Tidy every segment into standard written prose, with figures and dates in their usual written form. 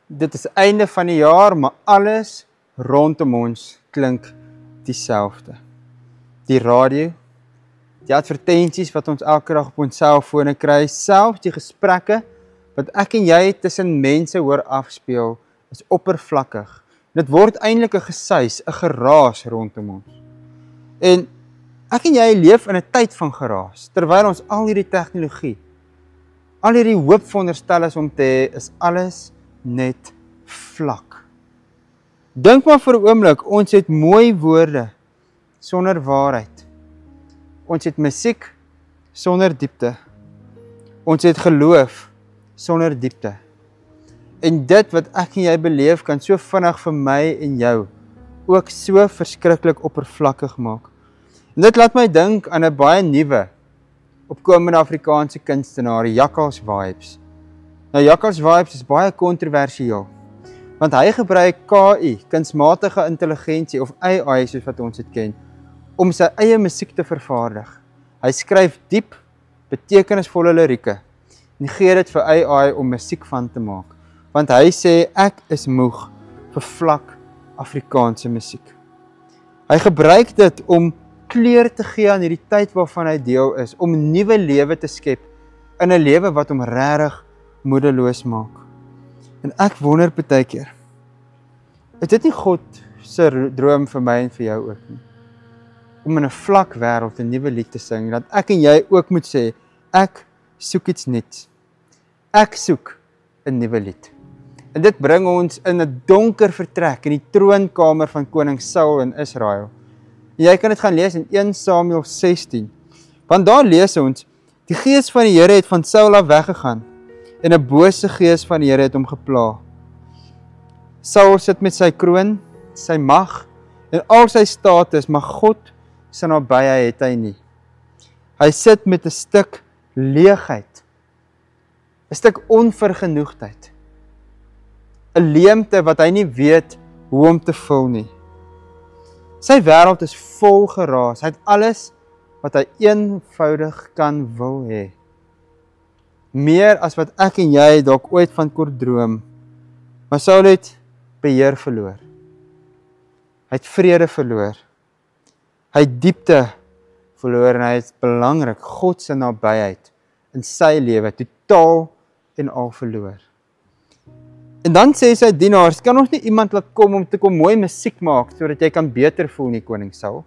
dit is einde van die jaar, maar alles rondom ons klink dieselfde. Die radio, die advertensies wat ons elke dag op ons selfone kry, selfs die gesprekke wat ek en jy tussen mense hoor afspeel, is oppervlakkig. Dit word eintlik 'n gesuis, 'n geraas rondom ons. En ek en jy leef in 'n tyd van geraas, terwyl ons al hierdie tegnologie, al hierdie hoop veronderstel is om te hê, is alles net vlak. Dink maar vir 'n oomblik, ons het mooi woorde sonder waarheid. Ons het musiek sonder diepte. Ons het geloof sonder diepte. En dit wat ek en jy beleef, kan so vinnig vir my en jou ook so verskriklik oppervlakkig maak. En dit laat my dink aan 'n baie nuwe, opkomende Afrikaanse kunstenaar, Jakkals Vibes. Nou Jakkals Vibes is baie kontroversieel, want hy gebruik KI, kunsmatige intelligensie of AI soos wat ons dit ken, om sy eie musiek te vervaardig. Hy skryf diep, betekenisvolle lirieke en gee dit vir AI om musiek van te maak. Want hy sê, ek is moeg vir vlak Afrikaanse musiek. Hy gebruik dit om kleur te gee aan hierdie tyd waarvan hy deel is, om nuwe lewe te skep in 'n lewe wat hom regtig moedeloos maak. En ek wonder partykeer, is dit nie God se droom vir my en vir jou ook nie? Om in 'n vlak wêreld 'n nuwe lied te sing, dat ek en jy ook moet sê, ek soek iets nuuts. Ek soek 'n nuwe lied. En dit bring ons in 'n donker vertrek in die troonkamer van koning Saul in Israel. En jy kan dit gaan lees in 1 Samuel 16. Want daar lees ons, die gees van die Here het van Saul af weggegaan en 'n bose gees van die Here het hom gepla. Saul sit met sy kroon, sy mag en al sy status, maar God se nabyheid het hy nie. Hy sit met 'n stuk leegheid, 'n stuk onvergenoegdheid, 'n leemte wat hy nie weet hoe om te vul nie. Sy wêreld is vol geraas, hy het alles wat hy eenvoudig kan wil hê. Meer as wat ek en jy dalk ooit van kon droom, maar Saul het beheer verloor. Hy het vrede verloor. Hy het diepte verloor en hy het belangrik, God se nabyheid in sy lewe totaal en al verloor. En dan sê sy dienaars, kan ons nie iemand laat kom om te kom mooi musiek maak, sodat jy kan beter voel nie, koning Saul?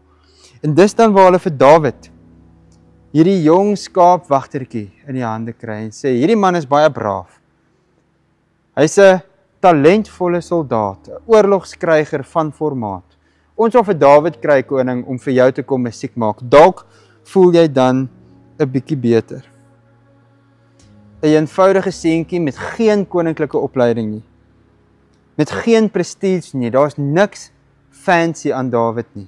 En dis dan waar hulle vir Dawid hierdie jong skaapwagtertjie in die hande kry en sê, hierdie man is baie braaf. Hy's 'n talentvolle soldaat, 'n oorlogskryger van formaat. Ons wil vir Dawid kry, koning, om vir jou te kom musiek maak. Dalk voel jy dan 'n bietjie beter. 'n eenvoudige seentjie met geen koninklike opleiding nie. Met geen prestige nie, daar's niks fancy aan Dawid nie.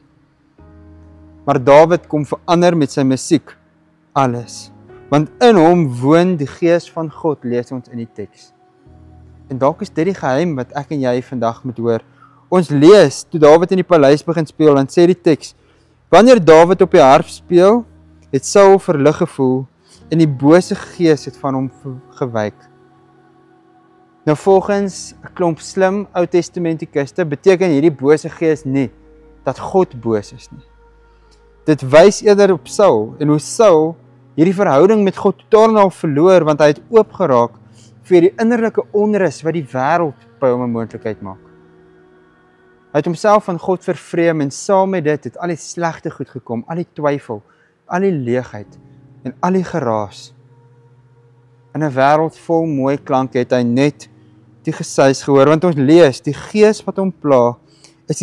Maar Dawid kom verander met sy musiek alles. Want in hom woon die gees van God, lees ons in die teks. En dalk is dit die geheim wat ek en jy vandag moet hoor. Ons lees, toe Dawid in die paleis begin speel, dan sê die teks, wanneer Dawid op die harp speel, het Saul verlig gevoel, en die bose gees het van hom gewyk. Nou volgens 'n klomp slim Ou Testamentikuste beteken hierdie bose gees nie dat God boos is nie. Dit wys eerder op Saul en hoe Saul hierdie verhouding met God totaal al verloor, want hy het oopgeraak vir die innerlike onrus wat die wêreld by hom 'n moontlikheid maak. Hy het homself van God vervreem en saam met dit het al die slegte goed gekom, al die twyfel, al die leegheid en al die geraas. In 'n wêreld vol mooi klanke het hy net die gesuis gehoor, want ons lees, die gees wat hom pla, is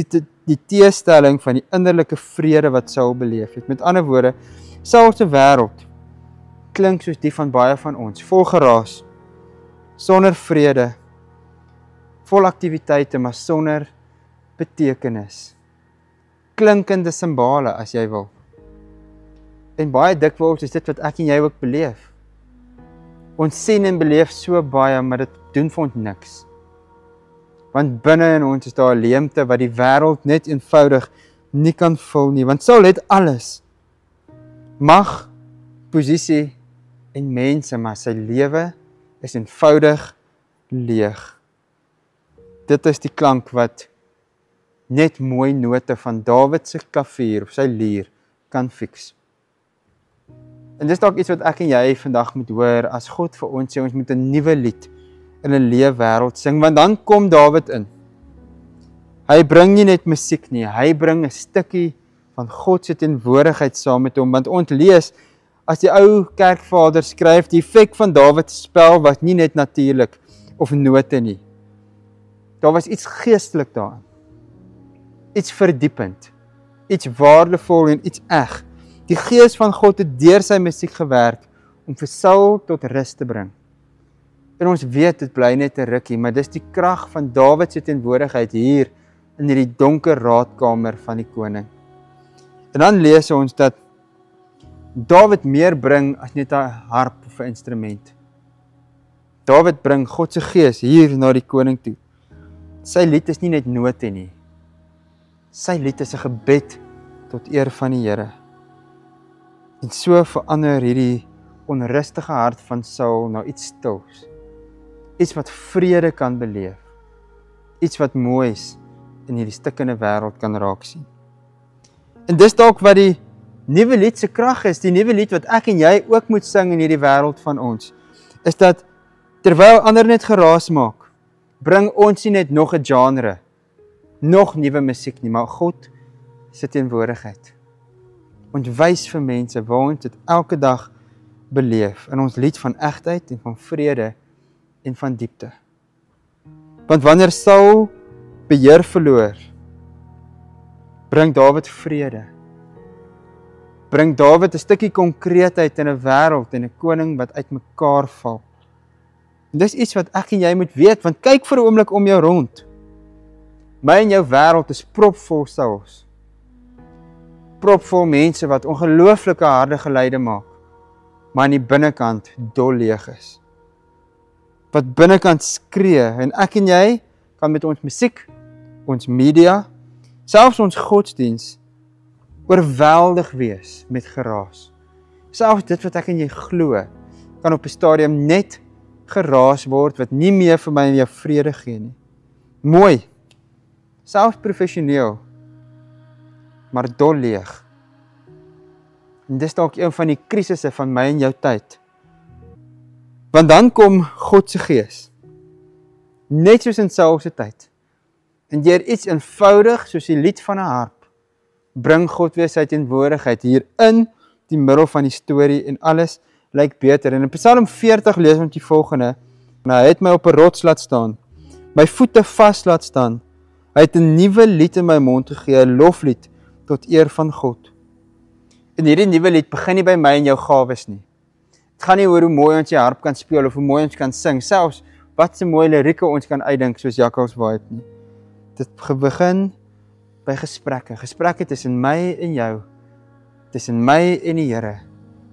die teestelling van die innerlike vrede wat Saul beleef het. Met ander woorde, Saul se wêreld klink soos die van baie van ons, vol geraas, sonder vrede, vol aktiwiteite, maar sonder betekenis. Klinkende simbole as jy wil. En baie dikwels is dit wat ek en jy ook beleef. Ons sien en beleef so baie, maar dit doen vir ons niks. Want binne in ons is daar 'n leemte wat die wêreld net eenvoudig nie kan vul nie, want Saul het alles. Mag, posisie en mense, maar sy lewe is eenvoudig leeg. dit is die klank wat net mooi note van Dawid se klavier of sy lier kan fix. En dis dalk iets wat ek en jy vandag moet hoor as God vir ons sê ons moet 'n nuwe lied in 'n leë wêreld sing, want dan kom Dawid in. Hy bring nie net musiek nie, hy bring 'n stukkie van God se teenwoordigheid saam met hom, want ons lees as die ou kerkvader skryf, die effek van Dawid se spel was nie net natuurlik of note nie. Daar was iets geestelik daarin. Iets verdiepend, iets waardevol en iets eg. Die Gees van God het deur sy musiek gewerk om vir Saul tot rus te bring. En ons weet dit bly net 'n rukkie, maar dis die krag van Dawid se teenwoordigheid hier in hierdie donker raadkamer van die koning. En dan lees ons dat Dawid meer bring as net 'n harp of 'n instrument. Dawid bring God se Gees hier na die koning toe. Sy lied is nie net note nie. Sy lied is 'n gebed tot eer van die Here. En so verander hierdie onrustige hart van Saul na iets stils. Iets wat vrede kan beleef. Iets wat moois in hierdie stikkende wêreld kan raak sien. En dis dalk wat die nuwe lied se krag is, die nuwe lied wat ek en jy ook moet sing in hierdie wêreld van ons, is dat terwyl ander net geraas maak, bring ons nie net nog 'n genre, nog nuwe musiek nie, maar God se teenwoordigheid. Ons wys vir mense waar ons dit elke dag beleef in ons lied van egtheid en van vrede en van diepte. Want wanneer Saul beheer verloor, bring Dawid vrede. Bring Dawid 'n stukkie konkreetheid in 'n wêreld en 'n koning wat uitmekaar val. En dis iets wat ek en jy moet weet, want kyk vir 'n oomblik om jou rond. My en jou wêreld is propvol Sauls. Propvol mense wat ongelooflike harde geluide maak, maar aan die binnekant dol leeg is. Wat binnekant skree, en ek en jy kan met ons musiek, ons media, selfs ons godsdiens, oorweldig wees met geraas. Selfs dit wat ek en jy glo, kan op 'n stadium net geraas word, wat nie meer vir my en jou vrede gee nie. Mooi, selfs professioneel, maar dol leeg. En dis dalk een van die krisisse van my en jou tyd. Want dan kom God se Gees, net soos in Saul se tyd, en deur iets eenvoudig soos die lied van 'n harp, bring God weer sy teenwoordigheid hier in die middel van die storie en alles lyk beter. En in Psalm 40 lees ons die volgende: Hy het my op 'n rots laat staan, my voete vas laat staan. Hy het 'n nuwe lied in my mond gegee, 'n loflied tot eer van God. En hierdie nuwe lied begin nie by my en jou gawes nie. Dit gaan nie oor hoe mooi ons die harp kan speel of hoe mooi ons kan sing, selfs wat so mooi lirieke ons kan uitdink soos Jakkals Vibe nie. Dit begin by gesprekke, gesprekke tussen my en jou, tussen my en die Here,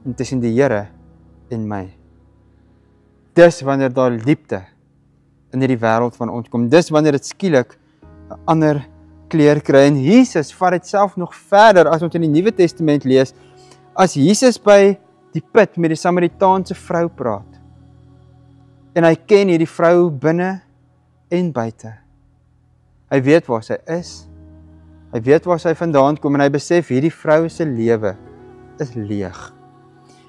en tussen die Here en my. Dis wanneer daar diepte in hierdie wêreld van ons kom, dis wanneer dit skielik 'n ander kleur kry. En Jesus vat dit self nog verder as ons in die Nuwe Testament lees, as Jesus by die put met die Samaritaanse vrou praat. En hy ken hierdie vrou binne en buite. Hy weet waar sy is, hy weet waar sy vandaan kom, en hy besef hierdie vrou se lewe is leeg.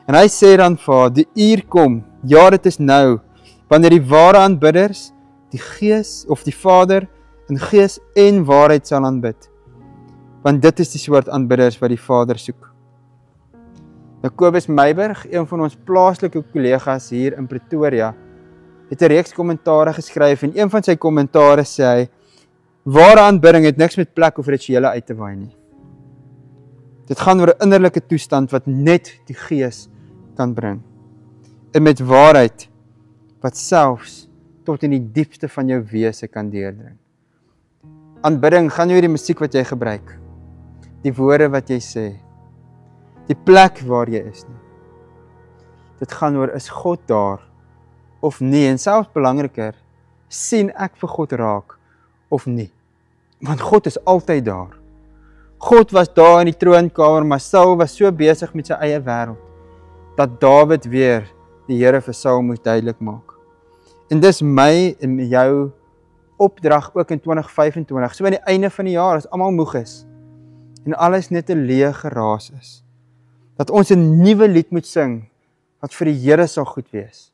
En hy sê dan vir haar, die uur kom, ja dit is nou, wanneer die ware aanbidders, die Gees of die Vader, in gees en waarheid sal aanbid. Want dit is die soort aanbidders wat die Vader soek. Kobus Meiberg, een van ons plaaslike kollegas hier in Pretoria, het 'n reeks kommentare geskryf, en een van sy kommentare sê hy, ware aanbidding het niks met plek of rituele uit te waai nie. Dit gaan oor 'n innerlike toestand wat net die Gees kan bring. En met waarheid wat selfs tot in die diepste van jou wese kan deurdring. Aanbidding gaan nie oor die musiek wat jy gebruik, die woorde wat jy sê, die plek waar jy is nie. Dit gaan oor, is God daar of nie, en selfs belangriker, sien ek vir God raak of nie. Want God is altyd daar. God was daar in die troonkamer, maar Saul was so besig met sy eie wêreld, dat Dawid weer die Here vir Saul moes duidelik maak. En dis my en jou opdrag ook in 2025, so aan die einde van die jaar, as almal moeg is, en alles net 'n leë geraas is, dat ons 'n nuwe lied moet sing, wat vir die Here sal goed wees.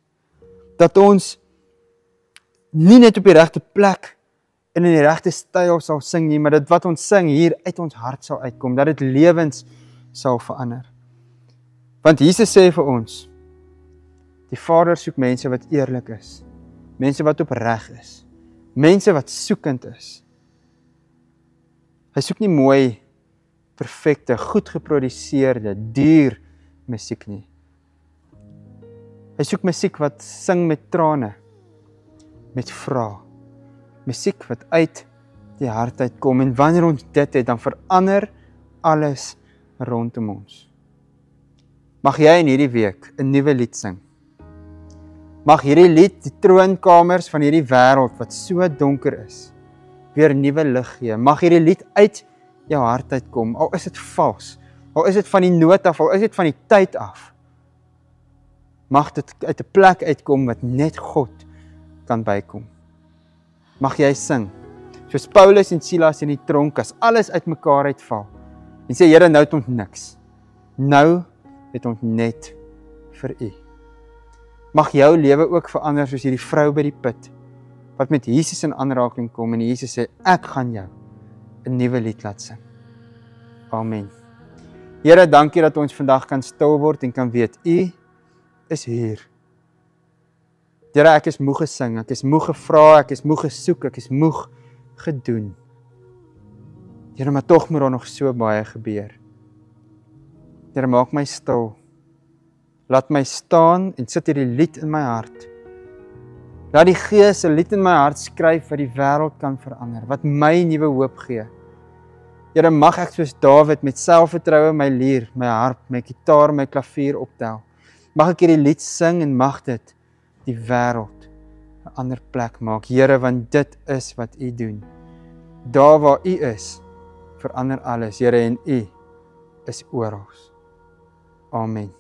Dat ons nie net op die regte plek en in die regte styl sal sing nie, maar dat wat ons sing hier uit ons hart sal uitkom, dat dit lewens sal verander. Want Jesus sê vir ons, die Vader soek mense wat eerlik is, mense wat opreg is, mense wat soekend is. Hy soek nie mooi, perfekte, goed geproduseerde, duur musiek nie. Hy soek musiek wat sing met trane, met vrae. Musiek wat uit die hart uitkom, en wanneer ons dit het, dan verander alles rondom ons. Mag jy in hierdie week 'n nuwe lied sing. Mag hierdie lied die troonkamers van hierdie wêreld wat so donker is, weer nuwe lig gee. Mag hierdie lied uit jou hart uitkom, al is dit vals, al is dit van die nood af, al is dit van die tyd af. Mag dit uit 'n plek uitkom wat net God kan bykom. Mag jy sing, soos Paulus en Silas in die tronk, as alles uitmekaar uitval, en sê, Here, nou het ons niks. Nou het ons net vir U. Mag jou lewe ook verander soos hierdie vrou by die put, wat met Jesus in aanraking kom, en Jesus sê, ek gaan jou 'n nuwe lied laat sing. Amen. Here, dankie dat ons vandag kan stil word en kan weet, U is hier. Here, ek is moeg gesing, ek is moeg gevra, ek is moeg gesoek, ek is moeg gedoen. Here, maar tog moet daar nog so baie gebeur. Here, maak my stil. Laat my staan en sit hierdie lied in my hart. Laat die Gees 'n lied in my hart skryf wat die wêreld kan verander, wat my nuwe hoop gee. Here, mag ek soos Dawid met selfvertroue my lier, my harp, my gitaar, my klavier optel. Mag ek hierdie lied sing en mag dit die wêreld 'n ander plek maak. Here, want dit is wat U doen. Daar waar U is, verander alles. Here, en U is oral. Amen.